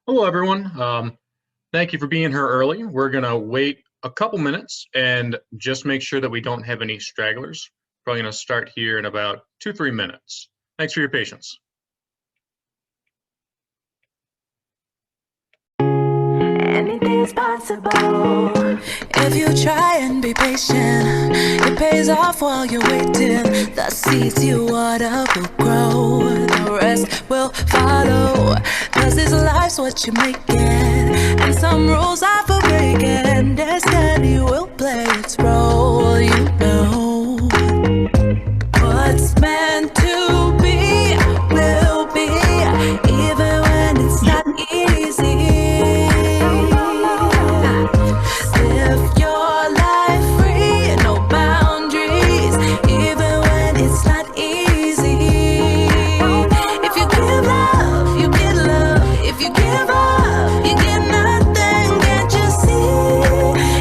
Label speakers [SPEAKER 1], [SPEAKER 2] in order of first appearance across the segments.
[SPEAKER 1] Hello, everyone. Thank you for being here early. We're going to wait a couple minutes and just make sure that we don't have any stragglers. Probably going to start here in about 2-3 minutes. Thanks for your patience.
[SPEAKER 2] Anything's possible if you try and be patient. It pays off while you're waiting. The seeds you water will grow, the rest will follow. Cause this life's what you make it, and some rules are for breaking. Destiny will play its role, you know. What's meant to be will be, even when it's not easy. Live your life free, no boundaries, even when it's not easy. If you give love, you get love. If you give up, you get nothing. Can't you see?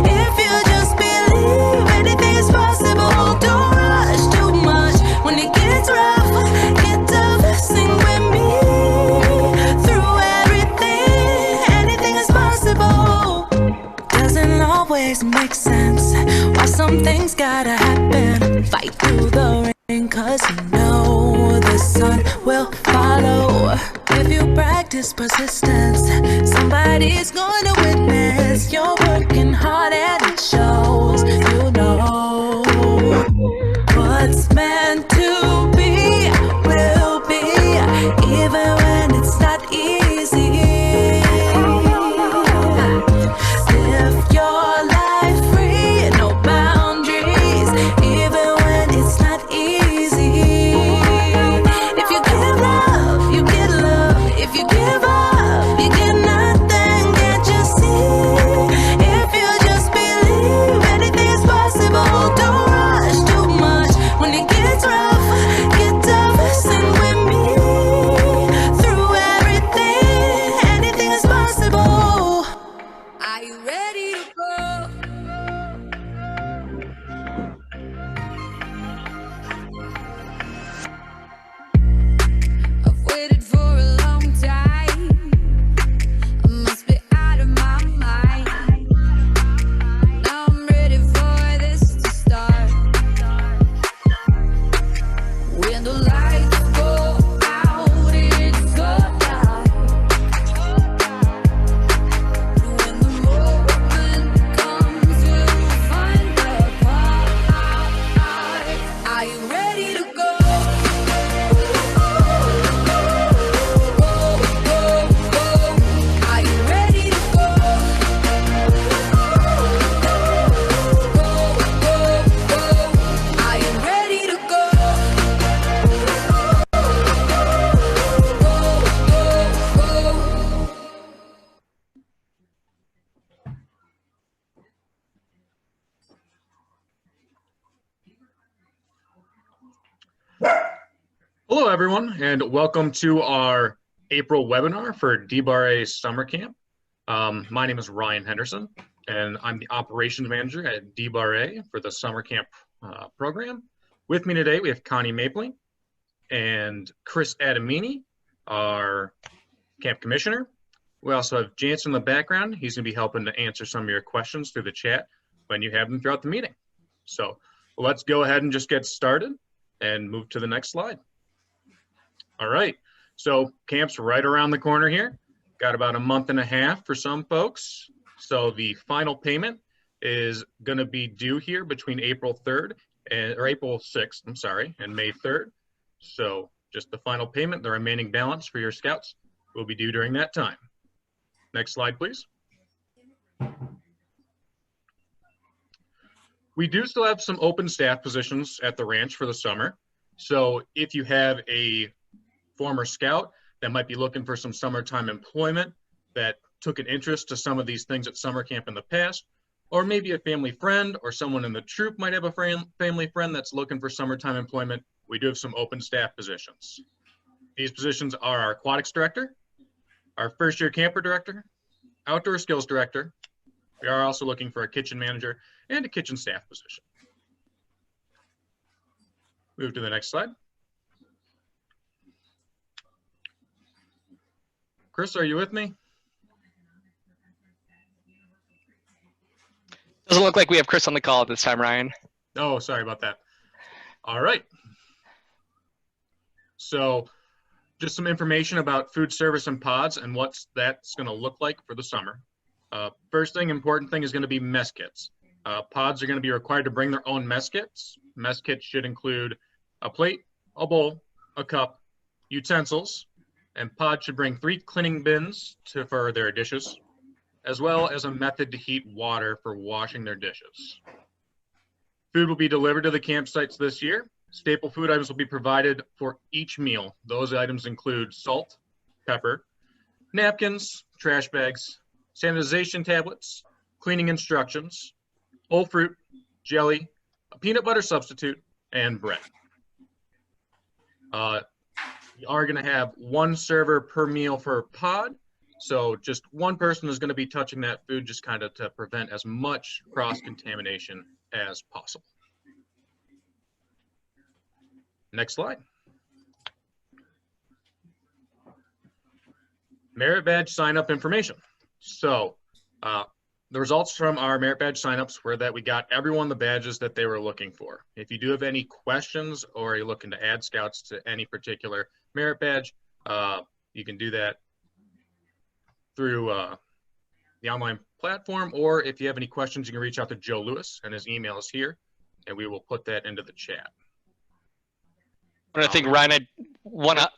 [SPEAKER 2] If you just believe anything is possible, don't rush too much. When it gets rough, get tough, sing with me. Through everything, anything is possible. Doesn't always make sense why some things gotta happen. Fight through the rain, cause you know the sun will follow. If you practice persistence, somebody's gonna witness you're working hard and it shows. You know what's meant to be will be, even when it's not easy. Live your life free, no boundaries, even when it's not easy. If you give love, you get love. If you give up, you get nothing. Can't you see? If you just believe anything's possible, don't rush too much. When it gets rough, get tough, sing with me. Through everything, anything is possible. Are you ready to go? I've waited for a long time. I must be out of my mind. Now I'm ready for this to start. When the lights go out, it's so dark. When the moment comes, we'll find the part. Are you ready to go? Are you ready to go? Are you ready to go?
[SPEAKER 1] Hello, everyone, and welcome to our April webinar for DBAR Summer Camp. My name is Ryan Henderson, and I'm the operations manager at DBAR for the Summer Camp program. With me today, we have Connie Mapling and Chris Adamini, our camp commissioner. We also have Jansen in the background. He's going to be helping to answer some of your questions through the chat when you have them throughout the meeting. So let's go ahead and just get started and move to the next slide. All right, so camp's right around the corner here. Got about a month and a half for some folks. So the final payment is going to be due here between April 3rd or April 6th, I'm sorry, and May 3rd. So just the final payment, the remaining balance for your scouts will be due during that time. Next slide, please. We do still have some open staff positions at the ranch for the summer. So if you have a former scout that might be looking for some summertime employment that took an interest to some of these things at summer camp in the past, or maybe a family friend or someone in the troop might have a family friend that's looking for summertime employment, we do have some open staff positions. These positions are our aquatics director, our first year camper director, outdoor skills director. We are also looking for a kitchen manager and a kitchen staff position. Move to the next slide. Chris, are you with me?
[SPEAKER 3] Doesn't look like we have Chris on the call at this time, Ryan.
[SPEAKER 1] Oh, sorry about that. All right. So just some information about food service and pods and what that's going to look like for the summer. First thing, important thing is going to be mess kits. Pods are going to be required to bring their own mess kits. Mess kits should include a plate, a bowl, a cup, utensils, and pods should bring 3 cleaning bins for their dishes, as well as a method to heat water for washing their dishes. Food will be delivered to the campsites this year. Staple food items will be provided for each meal. Those items include salt, pepper, napkins, trash bags, sanitization tablets, cleaning instructions, whole fruit, jelly, a peanut butter substitute, and bread. We are going to have 1 server per meal per pod. So just one person is going to be touching that food, just kind of to prevent as much cross-contamination as possible. Next slide. Merit badge sign-up information. So the results from our merit badge signups were that we got everyone the badges that they were looking for. If you do have any questions or you're looking to add scouts to any particular merit badge, you can do that through the online platform, or if you have any questions, you can reach out to Joe Lewis, and his email is here, and we will put that into the chat.
[SPEAKER 3] I think, Ryan,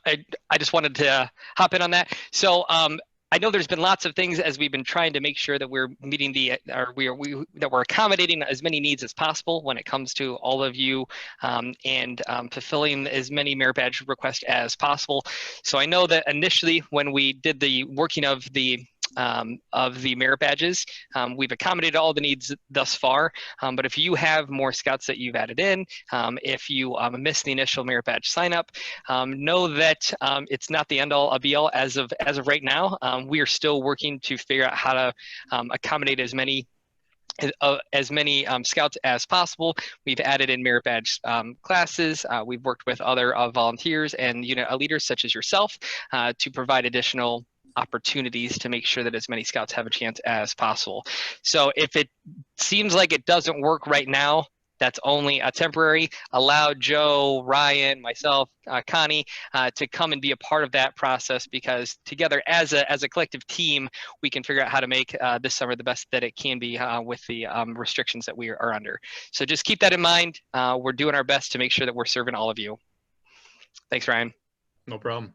[SPEAKER 3] I just wanted to hop in on that. So I know there's been lots of things as we've been trying to make sure that we're meeting that we're accommodating as many needs as possible when it comes to all of you and fulfilling as many merit badge requests as possible. So I know that initially when we did the working of the merit badges, we've accommodated all the needs thus far, but if you have more scouts that you've added in, if you missed the initial merit badge sign up, know that it's not the end all be all as of right now. We are still working to figure out how to accommodate as many scouts as possible. We've added in merit badge classes. We've worked with other volunteers and unit leaders such as yourself to provide additional opportunities to make sure that as many scouts have a chance as possible. So if it seems like it doesn't work right now, that's only a temporary. Allow Joe, Ryan, myself, Connie to come and be a part of that process, because together as a collective team, we can figure out how to make this summer the best that it can be with the restrictions that we are under. So just keep that in mind. We're doing our best to make sure that we're serving all of you. Thanks, Ryan.
[SPEAKER 1] No problem.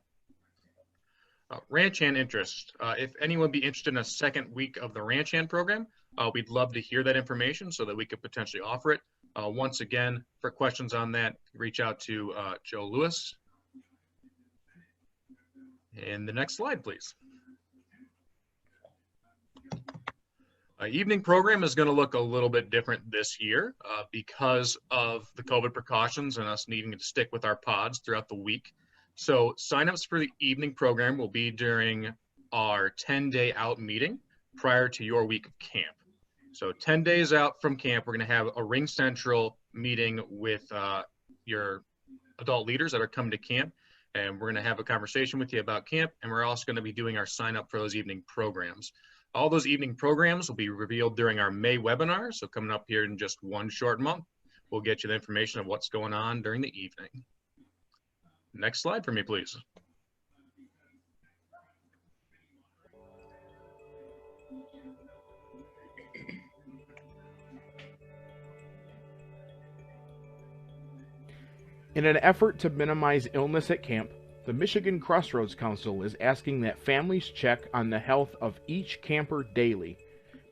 [SPEAKER 1] Ranch hand interest. If anyone would be interested in a second week of the Ranch hand program, we'd love to hear that information so that we could potentially offer it. Once again, for questions on that, reach out to Joe Lewis. And the next slide, please. Evening program is going to look a little bit different this year because of the COVID precautions and us needing to stick with our pods throughout the week. So signups for the evening program will be during our 10-day out meeting prior to your week of camp. So 10 days out from camp, we're going to have a Ring Central meeting with your adult leaders that are coming to camp, and we're going to have a conversation with you about camp, and we're also going to be doing our sign up for those evening programs. All those evening programs will be revealed during our May webinar, so coming up here in just one short month, we'll get you the information of what's going on during the evening. Next slide for me, please.
[SPEAKER 4] In an effort to minimize illness at camp, the Michigan Crossroads Council is asking that families check on the health of each camper daily,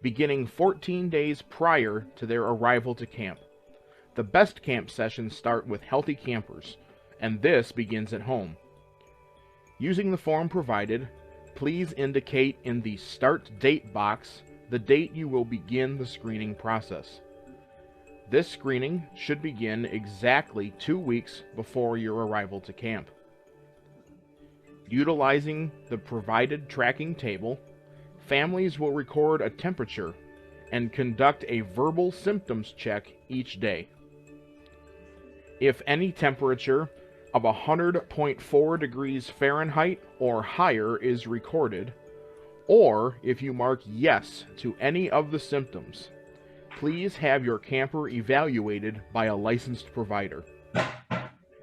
[SPEAKER 4] beginning 14 days prior to their arrival to camp. The best camp sessions start with healthy campers, and this begins at home. Using the form provided, please indicate in the Start Date box the date you will begin the screening process. This screening should begin exactly 2 weeks before your arrival to camp. Utilizing the provided tracking table, families will record a temperature and conduct a verbal symptoms check each day. If any temperature of 100.4 degrees Fahrenheit or higher is recorded, or if you mark yes to any of the symptoms, please have your camper evaluated by a licensed provider.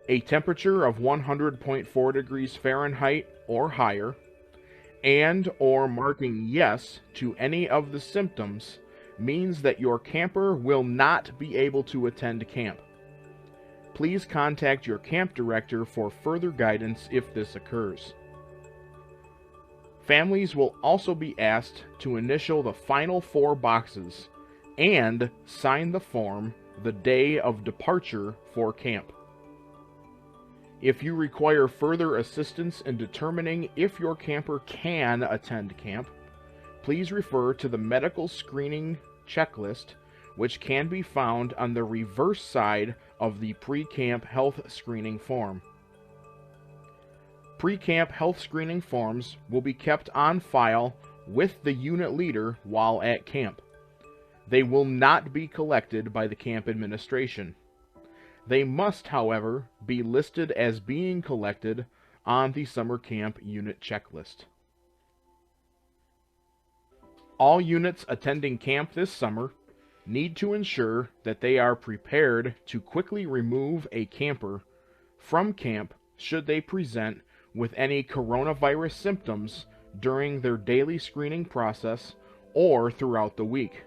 [SPEAKER 4] A temperature of 100.4 degrees Fahrenheit or higher, and or marking yes to any of the symptoms, means that your camper will not be able to attend camp. Please contact your camp director for further guidance if this occurs. Families will also be asked to initial the final 4 boxes and sign the form the day of departure for camp. If you require further assistance in determining if your camper can attend camp, please refer to the medical screening checklist, which can be found on the reverse side of the pre-camp health screening form. Pre-camp health screening forms will be kept on file with the unit leader while at camp. They will not be collected by the camp administration. They must, however, be listed as being collected on the summer camp unit checklist. All units attending camp this summer need to ensure that they are prepared to quickly remove a camper from camp should they present with any coronavirus symptoms during their daily screening process or throughout the week.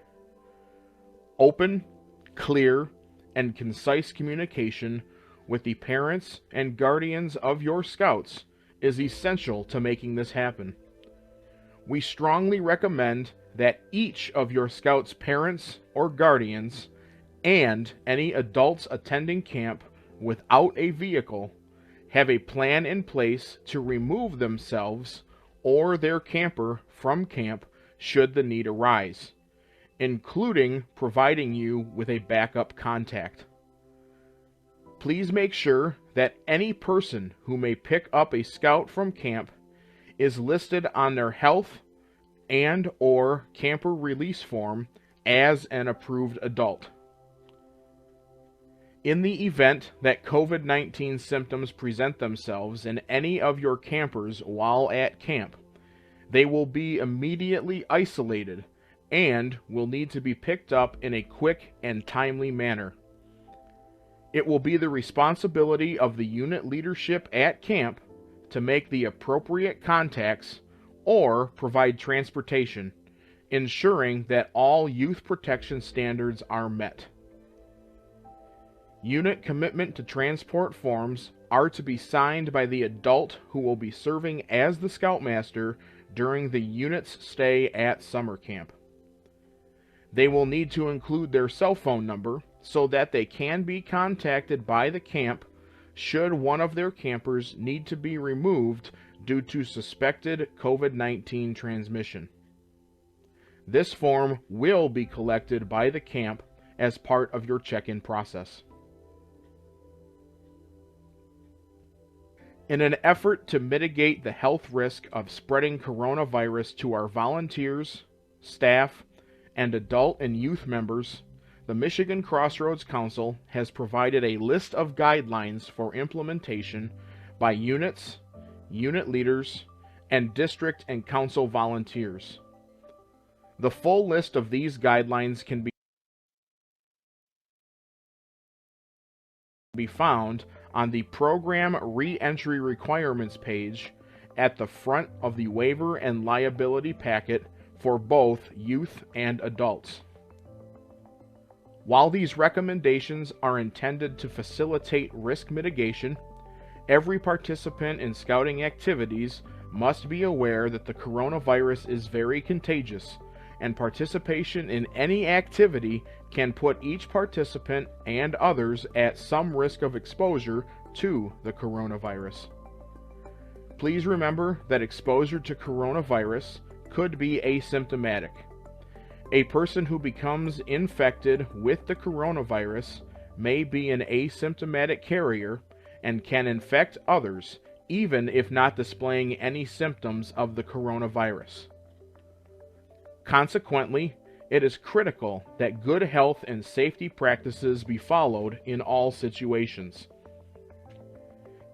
[SPEAKER 4] Open, clear, and concise communication with the parents and guardians of your scouts is essential to making this happen. We strongly recommend that each of your scouts' parents or guardians and any adults attending camp without a vehicle have a plan in place to remove themselves or their camper from camp should the need arise, including providing you with a backup contact. Please make sure that any person who may pick up a scout from camp is listed on their health and or camper release form as an approved adult. In the event that COVID-19 symptoms present themselves in any of your campers while at camp, they will be immediately isolated and will need to be picked up in a quick and timely manner. It will be the responsibility of the unit leadership at camp to make the appropriate contacts or provide transportation, ensuring that all youth protection standards are met. Unit commitment to transport forms are to be signed by the adult who will be serving as the scoutmaster during the unit's stay at summer camp. They will need to include their cell phone number so that they can be contacted by the camp should one of their campers need to be removed due to suspected COVID-19 transmission. This form will be collected by the camp as part of your check-in process. In an effort to mitigate the health risk of spreading coronavirus to our volunteers, staff, and adult and youth members, the Michigan Crossroads Council has provided a list of guidelines for implementation by units, unit leaders, and district and council volunteers. The full list of these guidelines can be found on the Program Re-Entry Requirements page at the front of the waiver and liability packet for both youth and adults. While these recommendations are intended to facilitate risk mitigation, every participant in scouting activities must be aware that the coronavirus is very contagious, and participation in any activity can put each participant and others at some risk of exposure to the coronavirus. Please remember that exposure to coronavirus could be asymptomatic. A person who becomes infected with the coronavirus may be an asymptomatic carrier and can infect others even if not displaying any symptoms of the coronavirus. Consequently, it is critical that good health and safety practices be followed in all situations.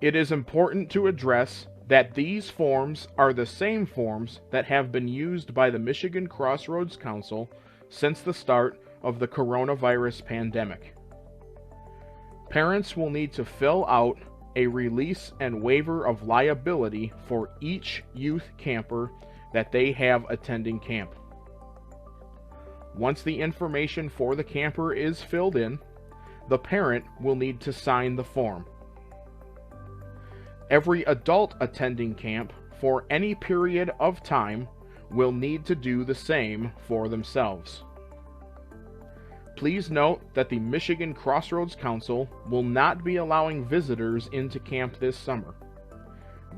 [SPEAKER 4] It is important to address that these forms are the same forms that have been used by the Michigan Crossroads Council since the start of the coronavirus pandemic. Parents will need to fill out a release and waiver of liability for each youth camper that they have attending camp. Once the information for the camper is filled in, the parent will need to sign the form. Every adult attending camp for any period of time will need to do the same for themselves. Please note that the Michigan Crossroads Council will not be allowing visitors into camp this summer.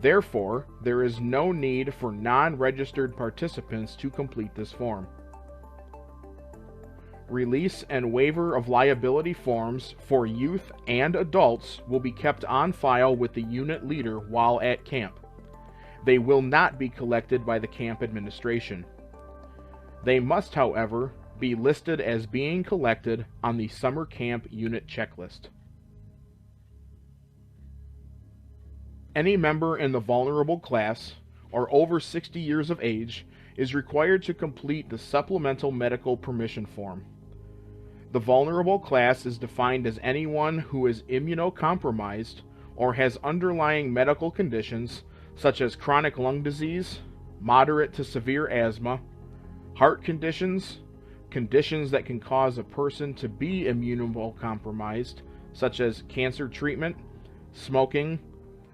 [SPEAKER 4] Therefore, there is no need for non-registered participants to complete this form. Release and waiver of liability forms for youth and adults will be kept on file with the unit leader while at camp. They will not be collected by the camp administration. They must, however, be listed as being collected on the summer camp unit checklist. Any member in the vulnerable class or over 60 years of age is required to complete the supplemental medical permission form. The vulnerable class is defined as anyone who is immunocompromised or has underlying medical conditions such as chronic lung disease, moderate to severe asthma, heart conditions, conditions that can cause a person to be immunocompromised, such as cancer treatment, smoking,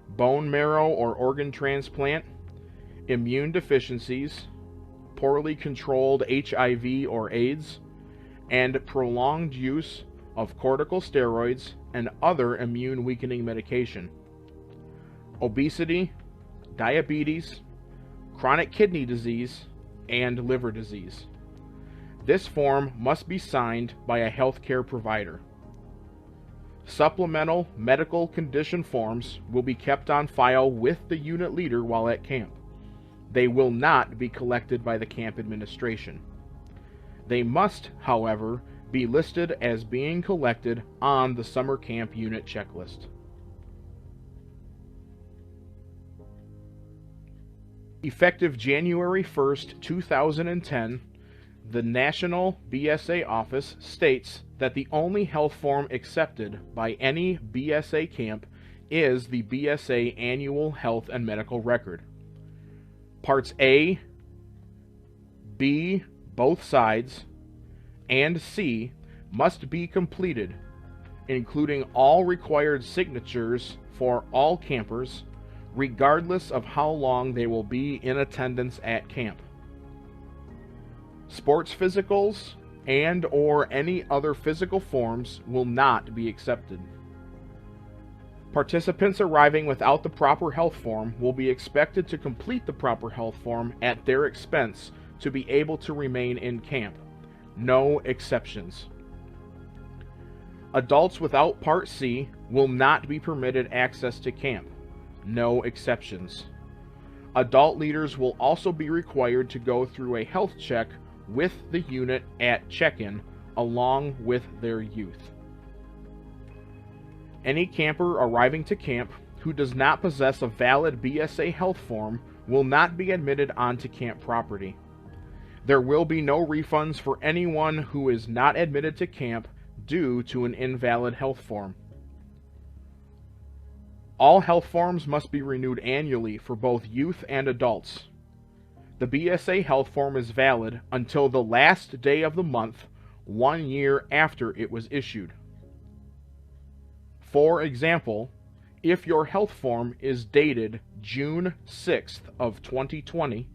[SPEAKER 4] bone marrow or organ transplant, immune deficiencies, poorly controlled HIV or AIDS, and prolonged use of corticosteroids and other immune weakening medication. Obesity, diabetes, chronic kidney disease, and liver disease. This form must be signed by a healthcare provider. Supplemental medical condition forms will be kept on file with the unit leader while at camp. They will not be collected by the camp administration. They must, however, be listed as being collected on the summer camp unit checklist. Effective January 1st, 2010, the National BSA Office states that the only health form accepted by any BSA camp is the BSA Annual Health and Medical Record. Parts A, B, both sides, and C must be completed, including all required signatures for all campers, regardless of how long they will be in attendance at camp. Sports physicals and or any other physical forms will not be accepted. Participants arriving without the proper health form will be expected to complete the proper health form at their expense to be able to remain in camp. No exceptions. Adults without Part C will not be permitted access to camp. No exceptions. Adult leaders will also be required to go through a health check with the unit at check-in along with their youth. Any camper arriving to camp who does not possess a valid BSA health form will not be admitted onto camp property. There will be no refunds for anyone who is not admitted to camp due to an invalid health form. All health forms must be renewed annually for both youth and adults. The BSA health form is valid until the last day of the month, 1 year after it was issued. For example, if your health form is dated June 6th of 2020,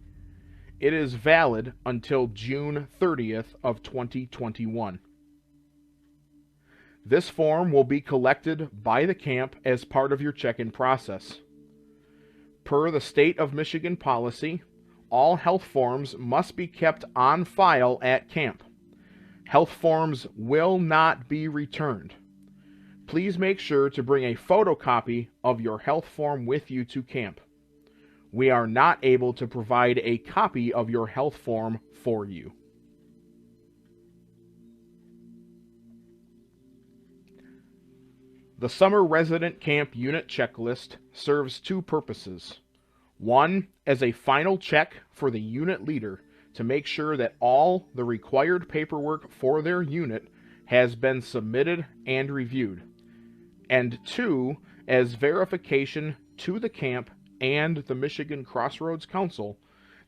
[SPEAKER 4] it is valid until June 30th of 2021. This form will be collected by the camp as part of your check-in process. Per the State of Michigan policy, all health forms must be kept on file at camp. Health forms will not be returned. Please make sure to bring a photocopy of your health form with you to camp. We are not able to provide a copy of your health form for you. The Summer Resident Camp Unit Checklist serves two purposes. One, as a final check for the unit leader to make sure that all the required paperwork for their unit has been submitted and reviewed. And 2, as verification to the camp and the Michigan Crossroads Council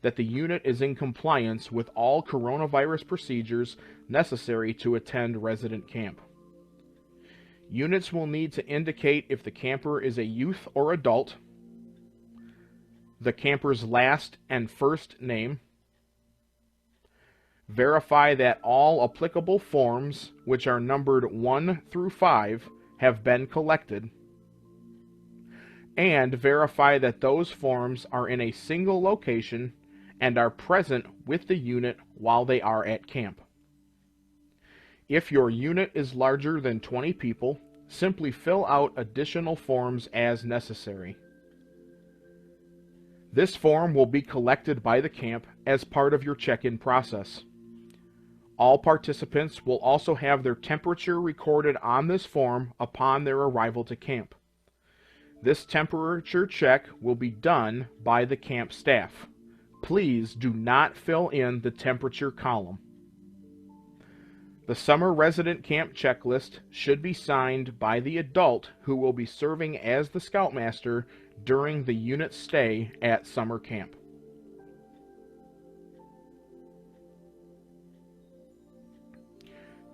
[SPEAKER 4] that the unit is in compliance with all coronavirus procedures necessary to attend resident camp. Units will need to indicate if the camper is a youth or adult, the camper's last and first name, verify that all applicable forms, which are numbered 1 through 5, have been collected, and verify that those forms are in a single location and are present with the unit while they are at camp. If your unit is larger than 20 people, simply fill out additional forms as necessary. This form will be collected by the camp as part of your check-in process. All participants will also have their temperature recorded on this form upon their arrival to camp. This temperature check will be done by the camp staff. Please do not fill in the temperature column. The summer resident camp checklist should be signed by the adult who will be serving as the scoutmaster during the unit stay at summer camp.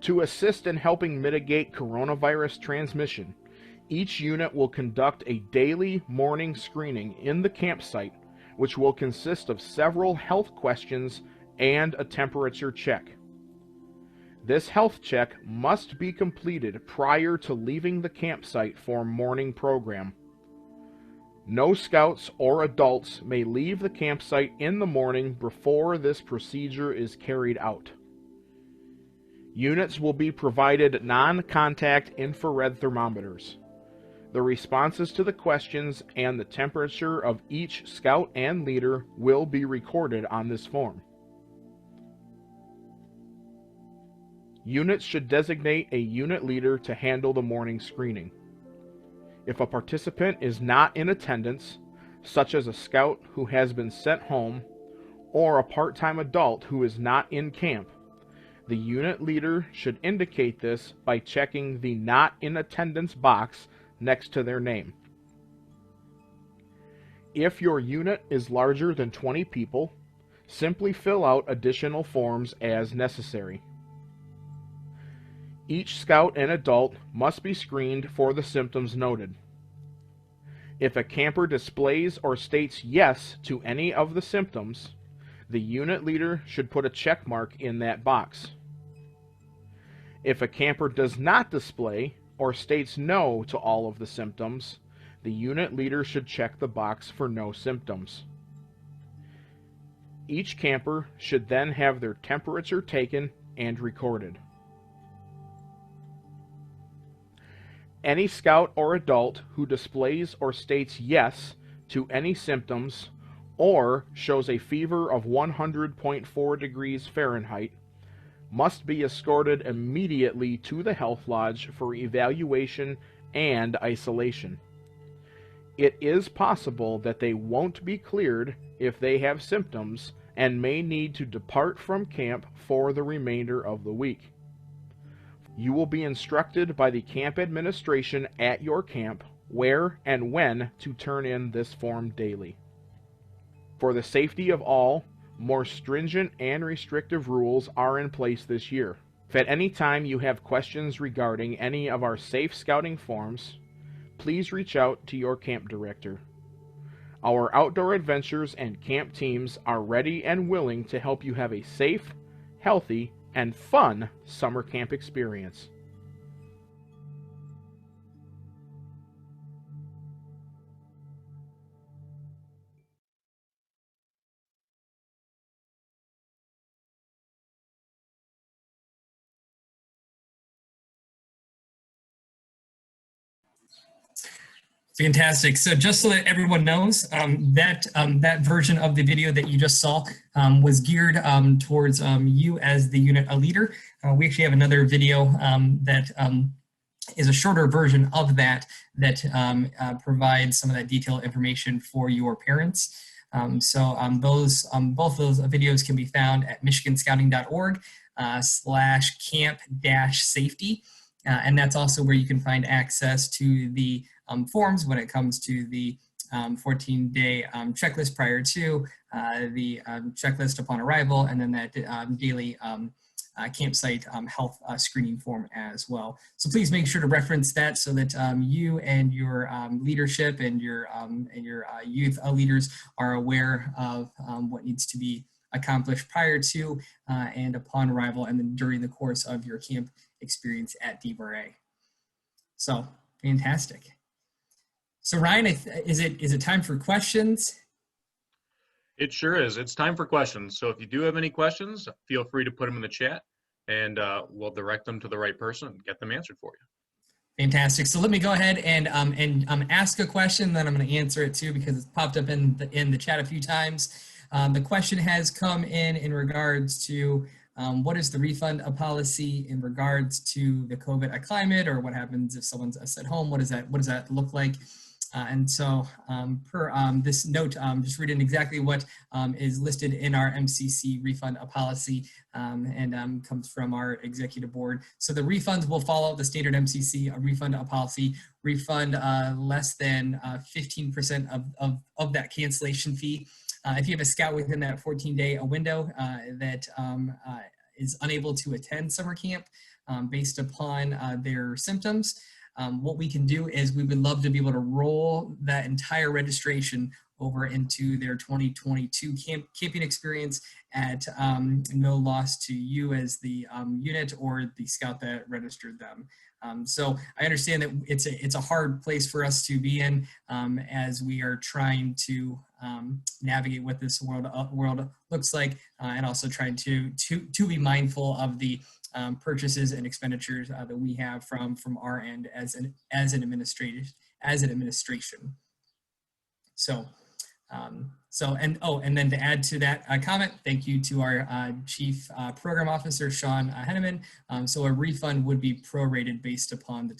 [SPEAKER 4] To assist in helping mitigate coronavirus transmission, each unit will conduct a daily morning screening in the campsite, which will consist of several health questions and a temperature check. This health check must be completed prior to leaving the campsite for morning program. No scouts or adults may leave the campsite in the morning before this procedure is carried out. Units will be provided non-contact infrared thermometers. The responses to the questions and the temperature of each scout and leader will be recorded on this form. Units should designate a unit leader to handle the morning screening. If a participant is not in attendance, such as a scout who has been sent home, or a part-time adult who is not in camp, the unit leader should indicate this by checking the Not in Attendance box next to their name. If your unit is larger than 20 people, simply fill out additional forms as necessary. Each scout and adult must be screened for the symptoms noted. If a camper displays or states yes to any of the symptoms, the unit leader should put a check mark in that box. If a camper does not display or states no to all of the symptoms, the unit leader should check the box for no symptoms. Each camper should then have their temperature taken and recorded. Any scout or adult who displays or states yes to any symptoms or shows a fever of 100.4 degrees Fahrenheit must be escorted immediately to the health lodge for evaluation and isolation. It is possible that they won't be cleared if they have symptoms and may need to depart from camp for the remainder of the week. You will be instructed by the camp administration at your camp where and when to turn in this form daily. For the safety of all, more stringent and restrictive rules are in place this year. If at any time you have questions regarding any of our safe scouting forms, please reach out to your camp director. Our outdoor adventures and camp teams are ready and willing to help you have a safe, healthy, and fun summer camp experience.
[SPEAKER 5] Fantastic. So just so that everyone knows, that version of the video that you just saw was geared towards you as the unit leader. We actually have another video that is a shorter version of that provides some of that detailed information for your parents. Both those videos can be found at michiganscouting.org/camp-safety. And that's also where you can find access to the forms when it comes to the 14-day checklist prior to, the checklist upon arrival, and then that daily campsite health screening form as well. So please make sure to reference that so that you and your leadership and your youth leaders are aware of what needs to be accomplished prior to and upon arrival, and then during the course of your camp experience at DBRA. So fantastic. So Ryan, is it time for questions?
[SPEAKER 1] It sure is. It's time for questions. So if you do have any questions, feel free to put them in the chat, and we'll direct them to the right person and get them answered for you.
[SPEAKER 5] Fantastic. So let me go ahead and ask a question, then I'm going to answer it too because it's popped up in the chat a few times. The question has come in regards to what is the refund policy in regards to the COVID climate, or what happens if someone's at home? What does that look like? And so per this note, just reading exactly what is listed in our MCC refund policy and comes from our executive board. So the refunds will follow the standard MCC refund policy, refund less than 15% of that cancellation fee. If you have a scout within that 14-day window that is unable to attend summer camp based upon their symptoms, what we can do is we would love to be able to roll that entire registration over into their 2022 camping experience at no loss to you as the unit or the scout that registered them. So I understand that it's a hard place for us to be in as we are trying to navigate what this world looks like, and also trying to be mindful of the purchases and expenditures that we have from our end as an administration. So, and then to add to that comment, thank you to our Chief Program Officer, Sean Henneman. So a refund would be prorated based upon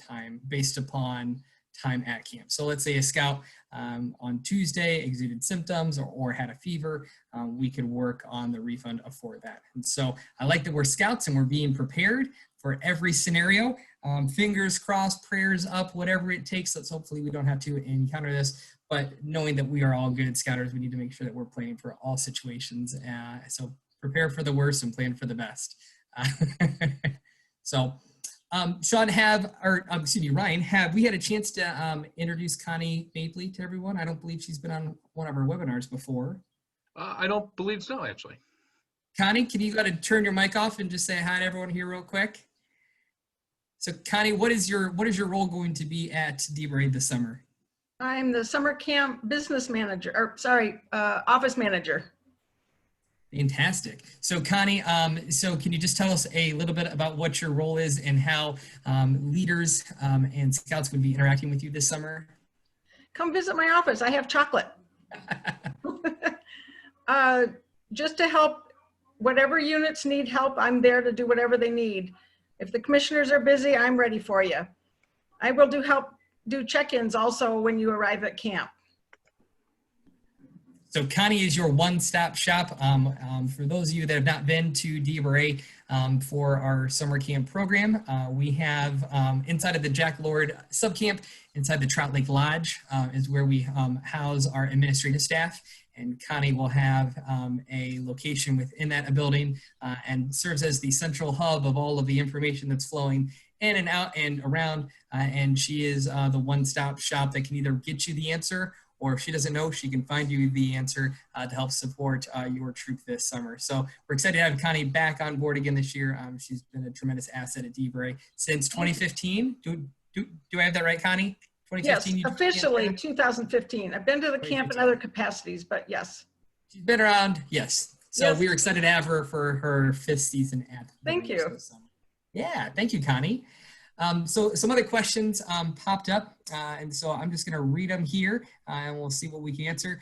[SPEAKER 5] time at camp. So let's say a scout on Tuesday exuded symptoms or had a fever, we could work on the refund for that. And so I like that we're scouts and we're being prepared for every scenario. Fingers crossed, prayers up, whatever it takes. Let's hopefully we don't have to encounter this, but knowing that we are all good scouters, we need to make sure that we're planning for all situations. So prepare for the worst and plan for the best. So Sean, Ryan, have we had a chance to introduce Connie Mapley to everyone? I don't believe she's been on one of our webinars before.
[SPEAKER 1] I don't believe so, actually.
[SPEAKER 5] Connie, can you go ahead and turn your mic off and just say hi to everyone here real quick? So Connie, what is your role going to be at DBRA this summer?
[SPEAKER 6] I'm the summer camp business manager, office manager.
[SPEAKER 5] Fantastic. So Connie, so can you just tell us a little bit about what your role is and how leaders and scouts would be interacting with you this summer?
[SPEAKER 6] Come visit my office. I have chocolate. Just to help, whatever units need help, I'm there to do whatever they need. If the commissioners are busy, I'm ready for you. I will do check-ins also when you arrive at camp.
[SPEAKER 5] So Connie is your one-stop shop. For those of you that have not been to DBRA for our summer camp program, we have inside of the Jack Lord subcamp, inside the Trout Lake Lodge is where we house our administrative staff. And Connie will have a location within that building and serves as the central hub of all of the information that's flowing in and out and around. And she is the one-stop shop that can either get you the answer, or if she doesn't know, she can find you the answer to help support your troop this summer. So we're excited to have Connie back on board again this year. She's been a tremendous asset at DBRA since 2015. Do I have that right, Connie? 2015.
[SPEAKER 6] Yes, officially 2015. I've been to the camp in other capacities, but yes.
[SPEAKER 5] She's been around, yes. So
[SPEAKER 6] Yes.
[SPEAKER 5] we were excited to have her for her 5th season at
[SPEAKER 6] Thank you.
[SPEAKER 5] this summer. Yeah, thank you, Connie. So some other questions popped up, and so I'm just going to read them here, and we'll see what we can answer.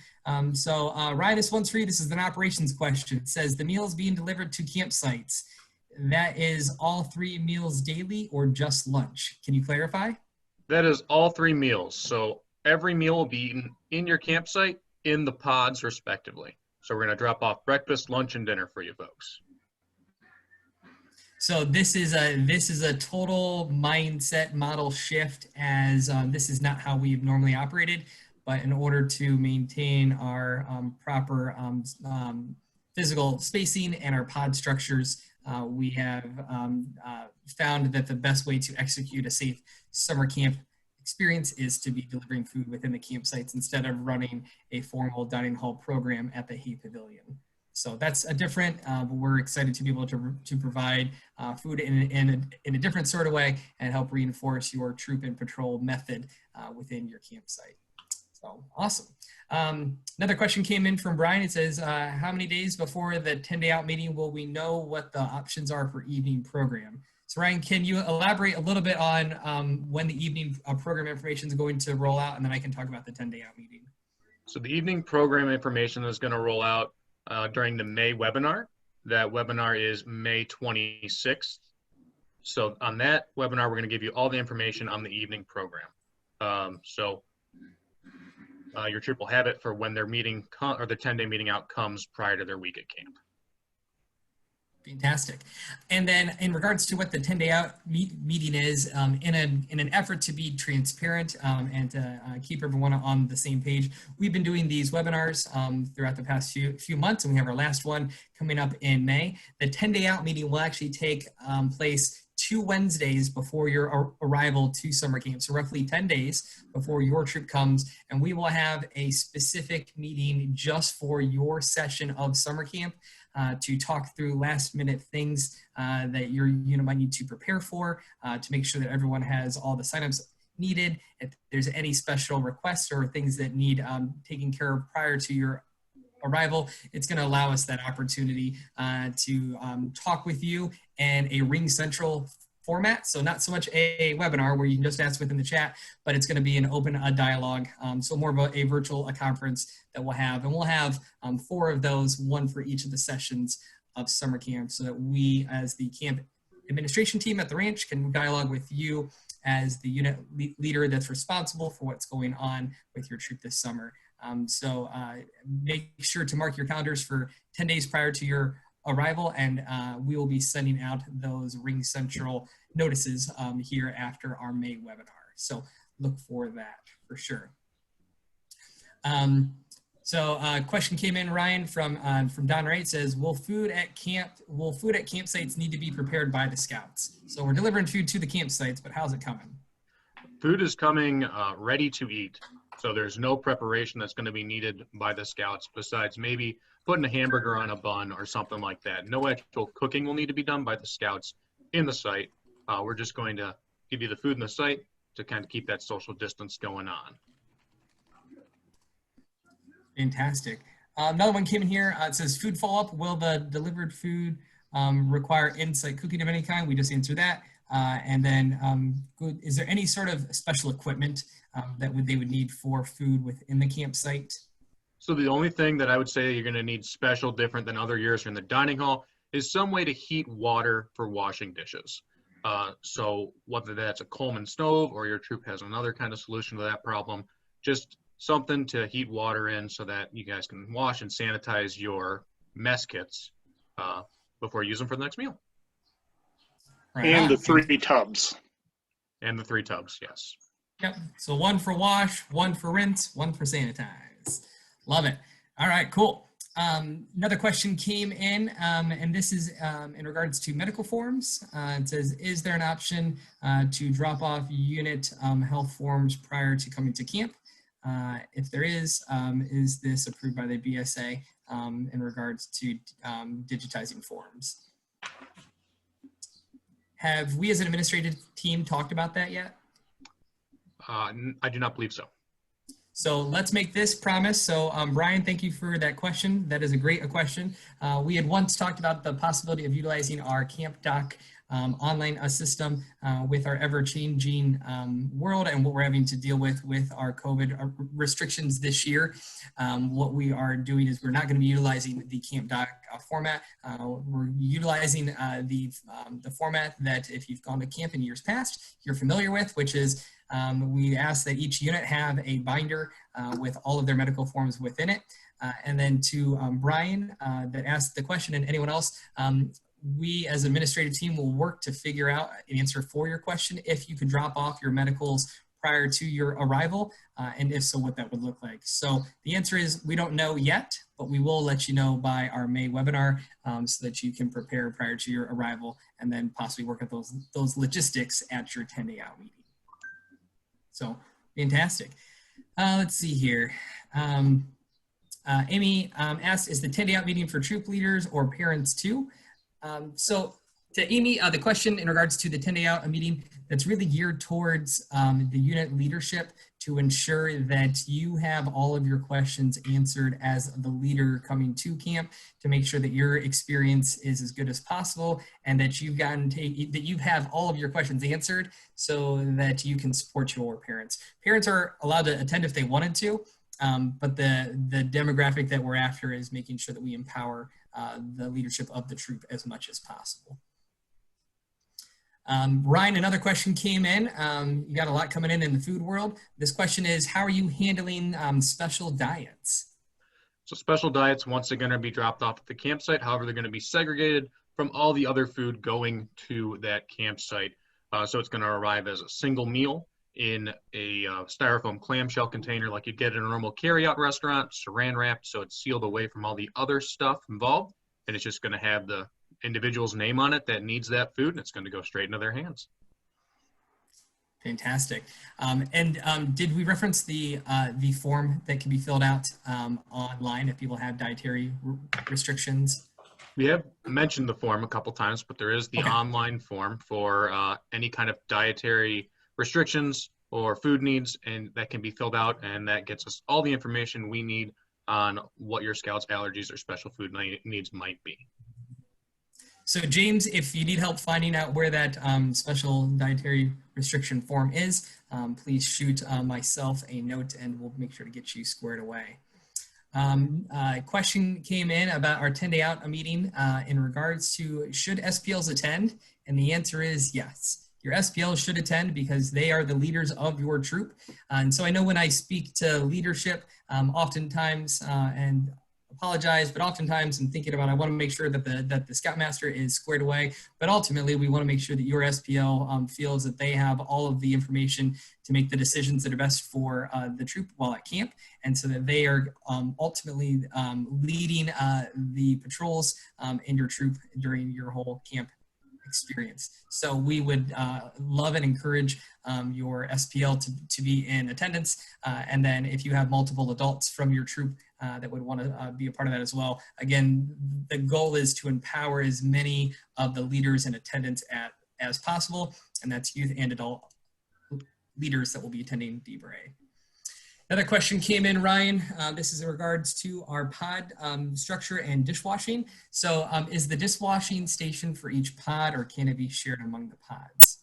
[SPEAKER 5] So Ryan, this one's for you. This is an operations question. It says, the meals being delivered to campsites, that is all 3 meals daily or just lunch? Can you clarify?
[SPEAKER 1] That is all 3 meals. So every meal will be eaten in your campsite in the pods respectively. So we're going to drop off breakfast, lunch, and dinner for you folks.
[SPEAKER 5] So this is a total mindset model shift, as this is not how we've normally operated. But in order to maintain our proper physical spacing and our pod structures, we have found that the best way to execute a safe summer camp experience is to be delivering food within the campsites instead of running a formal dining hall program at the Hay Pavilion. So that's a different, but we're excited to be able to provide food in a different sort of way and help reinforce your troop and patrol method within your campsite. So awesome. Another question came in from Brian. It says, how many days before the 10-day out meeting will we know what the options are for evening program? So Ryan, can you elaborate a little bit on when the evening program information is going to roll out, and then I can talk about the 10-day out meeting.
[SPEAKER 1] So the evening program information is going to roll out during the May webinar. That webinar is May 26th. So on that webinar, we're going to give you all the information on the evening program. Your troop will have it for when their meeting or the 10-day meeting out comes prior to their week at camp.
[SPEAKER 5] Fantastic. And then in regards to what the 10-day out meeting is, in an effort to be transparent and to keep everyone on the same page, we've been doing these webinars throughout the past few months, and we have our last one coming up in May. The 10-day out meeting will actually take place 2 Wednesdays before your arrival to summer camp, so roughly 10 days before your troop comes, and we will have a specific meeting just for your session of summer camp to talk through last minute things that your unit might need to prepare for, to make sure that everyone has all the signups needed. If there's any special requests or things that need taken care of prior to your arrival, it's going to allow us that opportunity to talk with you in a Ring Central format. So not so much a webinar where you can just ask within the chat, but it's going to be an open dialogue. So more of a virtual conference that we'll have. And we'll have 4 of those, 1 for each of the sessions of summer camp, so that we as the camp administration team at the ranch can dialogue with you as the unit leader that's responsible for what's going on with your troop this summer. So make sure to mark your calendars for 10 days prior to your arrival, and we will be sending out those Ring Central notices here after our May webinar. So look for that for sure. So a question came in, Ryan, from Don Wright. Says, will food at campsites need to be prepared by the scouts? So we're delivering food to the campsites, but how's it coming?
[SPEAKER 1] Food is coming ready to eat. So there's no preparation that's going to be needed by the scouts besides maybe putting a hamburger on a bun or something like that. No actual cooking will need to be done by the scouts in the site. We're just going to give you the food in the site to kind of keep that social distance going on.
[SPEAKER 5] Fantastic. Another one came in here. It says, food follow-up. Will the delivered food require in-site cooking of any kind? We just answered that. And then is there any sort of special equipment that they would need for food within the campsite?
[SPEAKER 1] So the only thing that I would say you're going to need special, different than other years in the dining hall, is some way to heat water for washing dishes. So whether that's a Coleman stove or your troop has another kind of solution to that problem, just something to heat water in so that you guys can wash and sanitize your mess kits before you use them for the next meal.
[SPEAKER 5] Right.
[SPEAKER 7] And the 3 tubs.
[SPEAKER 1] And the 3 tubs, yes.
[SPEAKER 5] Yep. So 1 for wash, 1 for rinse, 1 for sanitize. Love it. All right, cool. Another question came in, and this is in regards to medical forms. It says, is there an option to drop off unit health forms prior to coming to camp? If there is this approved by the BSA in regards to digitizing forms? Have we as an administrative team talked about that yet?
[SPEAKER 1] I do not believe so.
[SPEAKER 5] So let's make this promise. So Brian, thank you for that question. That is a great question. We had once talked about the possibility of utilizing our Camp Doc online system with our ever-changing world and what we're having to deal with our COVID restrictions this year. What we are doing is we're not going to be utilizing the Camp Doc format. We're utilizing the format that if you've gone to camp in years past, you're familiar with, which is we ask that each unit have a binder with all of their medical forms within it. And then to Brian that asked the question and anyone else, we as administrative team will work to figure out an answer for your question if you could drop off your medicals prior to your arrival, and if so, what that would look like. So the answer is we don't know yet, but we will let you know by our May webinar so that you can prepare prior to your arrival and then possibly work at those logistics at your 10-day out meeting. So fantastic. Let's see here. Amy asked, is the 10-day out meeting for troop leaders or parents too? So to Amy, the question in regards to the 10-day out meeting, that's really geared towards the unit leadership to ensure that you have all of your questions answered as the leader coming to camp, to make sure that your experience is as good as possible and that you've that you have all of your questions answered so that you can support your parents. Parents are allowed to attend if they wanted to, but the demographic that we're after is making sure that we empower the leadership of the troop as much as possible. Ryan, another question came in. You got a lot coming in the food world. This question is, how are you handling special diets?
[SPEAKER 1] So special diets, once they're going to be dropped off at the campsite, however, they're going to be segregated from all the other food going to that campsite. So it's going to arrive as a single meal in a styrofoam clamshell container like you'd get in a normal carry-out restaurant, saran wrapped, so it's sealed away from all the other stuff involved, and it's just going to have the individual's name on it that needs that food, and it's going to go straight into their hands.
[SPEAKER 5] Fantastic. Did we reference the form that can be filled out online if people have dietary restrictions?
[SPEAKER 1] We have mentioned the form a couple times, but there is the online form for any kind of dietary restrictions or food needs, and that can be filled out, and that gets us all the information we need on what your Scouts' allergies or special food needs might be.
[SPEAKER 5] So James, if you need help finding out where that special dietary restriction form is, please shoot myself a note and we'll make sure to get you squared away. A question came in about our 10-day out meeting in regards to should SPLs attend? And the answer is yes. Your SPLs should attend because they are the leaders of your troop. And so I know when I speak to leadership, oftentimes, and apologize, but oftentimes I'm thinking about, I want to make sure that the Scoutmaster is squared away, but ultimately we want to make sure that your SPL feels that they have all of the information to make the decisions that are best for the troop while at camp, and so that they are ultimately leading the patrols in your troop during your whole camp experience. So we would love and encourage your SPL to be in attendance. And then if you have multiple adults from your troop that would want to be a part of that as well. Again, the goal is to empower as many of the leaders in attendance as possible. And that's youth and adult leaders that will be attending DBRA. Another question came in, Ryan. This is in regards to our pod structure and dishwashing. So is the dishwashing station for each pod or can it be shared among the pods?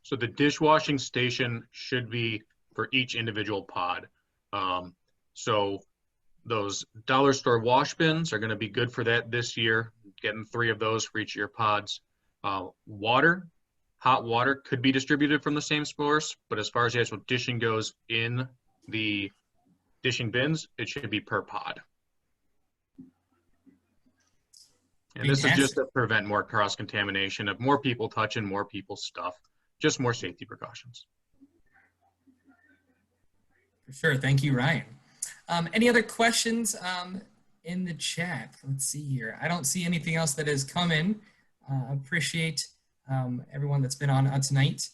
[SPEAKER 1] So the dishwashing station should be for each individual pod. So those dollar store wash bins are going to be good for that this year, getting 3 of those for each of your pods. Water, hot water could be distributed from the same source, but as far as the actual dishing goes in the dishing bins, it should be per pod. And this is just to prevent more cross-contamination of more people touching more people's stuff, just more safety precautions.
[SPEAKER 5] For sure. Thank you, Ryan. Any other questions in the chat? Let's see here. I don't see anything else that has come in. Appreciate everyone that's been on tonight.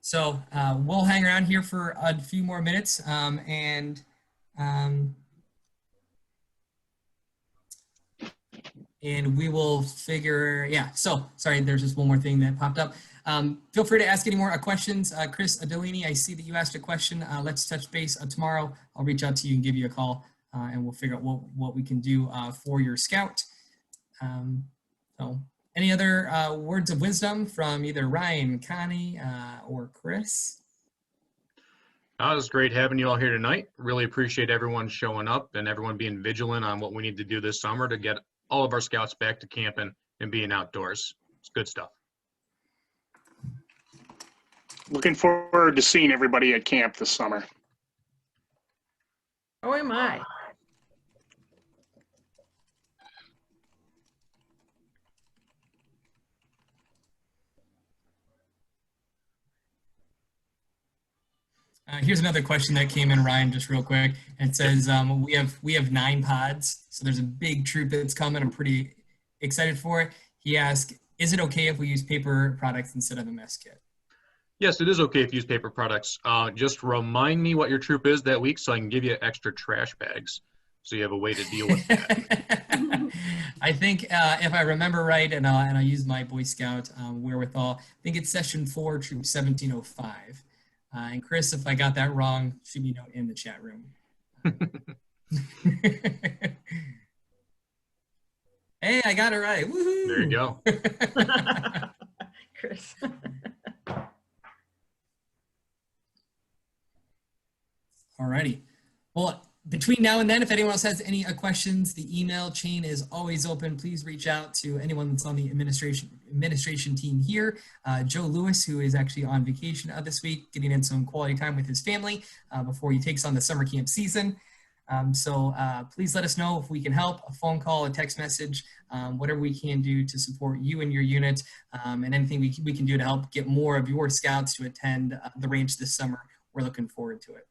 [SPEAKER 5] So we'll hang around here for a few more minutes and we will figure, yeah, so sorry, there's just one more thing that popped up. Feel free to ask any more questions. Chris Adelini, I see that you asked a question. Let's touch base tomorrow. I'll reach out to you and give you a call and we'll figure out what we can do for your Scout. So any other words of wisdom from either Ryan, Connie, or Chris?
[SPEAKER 1] It was great having you all here tonight. Really appreciate everyone showing up and everyone being vigilant on what we need to do this summer to get all of our scouts back to camping and being outdoors. It's good stuff.
[SPEAKER 7] Looking forward to seeing everybody at camp this summer.
[SPEAKER 6] Oh, am I.
[SPEAKER 5] Here's another question that came in, Ryan, just real quick. And it says, we have 9 pods, so there's a big troop that's coming. I'm pretty excited for it. He asked, is it okay if we use paper products instead of a mess kit?
[SPEAKER 1] Yes, it is okay if you use paper products. Just remind me what your troop is that week so I can give you extra trash bags so you have a way to deal with that.
[SPEAKER 5] I think if I remember right, and I use my Boy Scout wherewithal, I think it's session 4, troop 1705. And Chris, if I got that wrong, shoot me a note in the chat room. Hey, I got it right. Woohoo!
[SPEAKER 1] There you go.
[SPEAKER 6] Chris.
[SPEAKER 5] Alrighty. Well, between now and then, if anyone else has any questions, the email chain is always open. Please reach out to anyone that's on the administration team here. Joe Lewis, who is actually on vacation this week, getting in some quality time with his family before he takes on the summer camp season. So please let us know if we can help, a phone call, a text message, whatever we can do to support you and your unit, and anything we can do to help get more of your scouts to attend the range this summer. We're looking forward to it.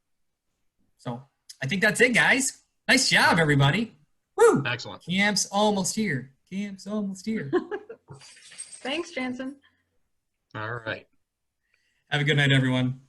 [SPEAKER 5] So I think that's it, guys. Nice job, everybody. Woo!
[SPEAKER 1] Excellent.
[SPEAKER 5] Camp's almost here. Camp's almost here.
[SPEAKER 6] Thanks, Jansen.
[SPEAKER 1] All right.
[SPEAKER 5] Have a good night, everyone.